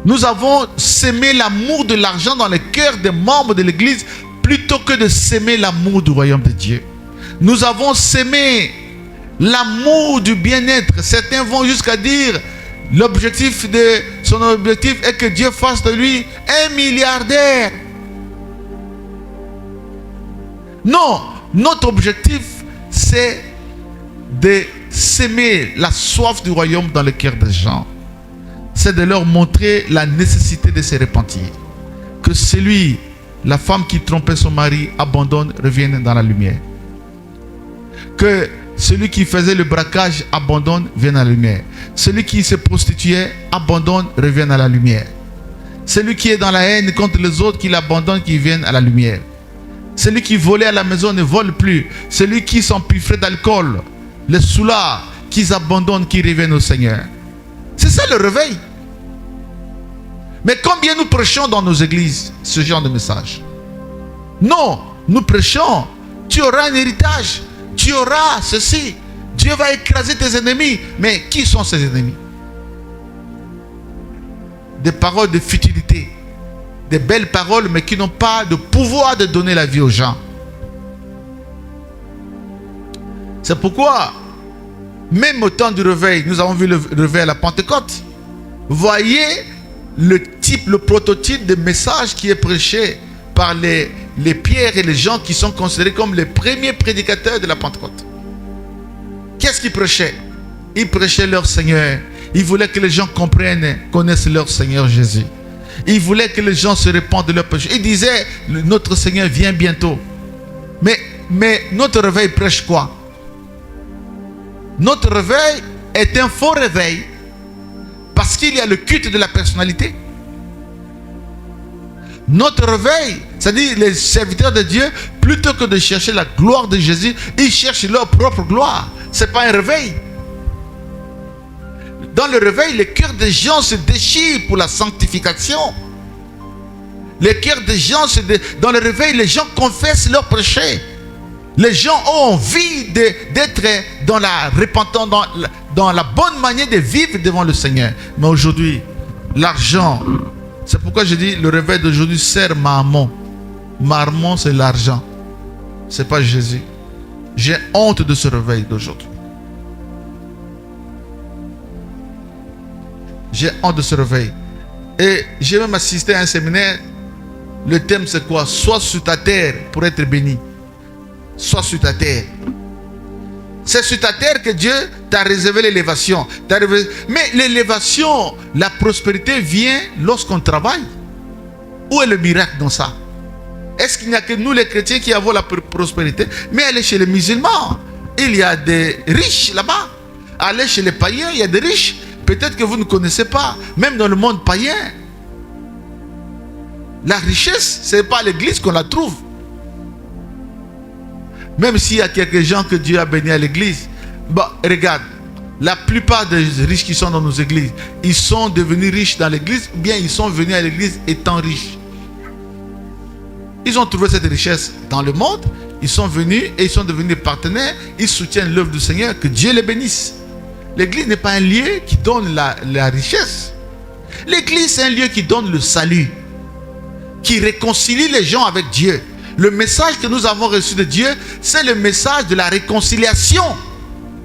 Nous avons sémé l'amour de l'argent dans le cœur des membres de l'Église plutôt que de s'aimer l'amour du royaume de Dieu. Nous avons sémé l'amour du bien-être. Certains vont jusqu'à dire son objectif est que Dieu fasse de lui un milliardaire. Non, notre objectif c'est de s'aimer la soif du royaume dans le cœur des gens. C'est de leur montrer la nécessité de se repentir. Que la femme qui trompait son mari, abandonne, revienne dans la lumière. Que celui qui faisait le braquage, abandonne, vienne à la lumière. Celui qui se prostituait, abandonne, revienne à la lumière. Celui qui est dans la haine contre les autres, qu'il abandonne, qu'il vienne à la lumière. Celui qui volait à la maison ne vole plus. Celui qui s'empiffrait d'alcool, les soulards, qu'ils abandonnent, qu'ils reviennent au Seigneur. C'est ça le réveil. Mais combien nous prêchons dans nos églises ce genre de message? Non, nous prêchons. Tu auras un héritage. Tu auras ceci. Dieu va écraser tes ennemis. Mais qui sont ces ennemis? Des paroles de futilité. Des belles paroles, mais qui n'ont pas de pouvoir de donner la vie aux gens. C'est pourquoi, même au temps du réveil, nous avons vu le réveil à la Pentecôte. Voyez le prototype de message qui est prêché par les Pierre et les gens qui sont considérés comme les premiers prédicateurs de la Pentecôte. Qu'est-ce qu'ils prêchaient? Ils prêchaient leur Seigneur. Ils voulaient que les gens connaissent leur Seigneur Jésus. Ils voulaient que les gens se répandent de leurs péchés. Ils disaient, notre Seigneur vient bientôt. Mais notre réveil prêche quoi? Notre réveil est un faux réveil parce qu'il y a le culte de la personnalité. Notre réveil, c'est-à-dire les serviteurs de Dieu, plutôt que de chercher la gloire de Jésus, ils cherchent leur propre gloire. Ce n'est pas un réveil. Dans le réveil, le cœur des gens se déchire pour la sanctification. Le cœur des gens, dans le réveil, les gens confessent leurs péchés. Les gens ont envie d'être dans la repentance, dans la bonne manière de vivre devant le Seigneur. Mais aujourd'hui, l'argent, c'est pourquoi je dis le réveil d'aujourd'hui sert Mammon. Mammon, c'est l'argent. Ce n'est pas Jésus. J'ai honte de ce réveil d'aujourd'hui. J'ai honte de ce réveil. Et j'ai même assisté à un séminaire. Le thème c'est quoi? Sois sur ta terre pour être béni. Sois sur ta terre. C'est sur ta terre que Dieu t'a réservé l'élévation. Mais l'élévation, la prospérité vient lorsqu'on travaille. Où est le miracle dans ça? Est-ce qu'il n'y a que nous les chrétiens qui avons la prospérité? Mais allez chez les musulmans, il y a des riches là-bas. Allez chez les païens, il y a des riches. Peut-être que vous ne connaissez pas. Même dans le monde païen, la richesse, ce n'est pas à l'église qu'on la trouve. Même s'il y a quelques gens que Dieu a bénis à l'église. Regarde, la plupart des riches qui sont dans nos églises, ils sont devenus riches dans l'église, ou bien ils sont venus à l'église étant riches. Ils ont trouvé cette richesse dans le monde, ils sont venus et ils sont devenus des partenaires, ils soutiennent l'œuvre du Seigneur, que Dieu les bénisse. L'église n'est pas un lieu qui donne la richesse. L'église, c'est un lieu qui donne le salut, qui réconcilie les gens avec Dieu. Le message que nous avons reçu de Dieu, c'est le message de la réconciliation.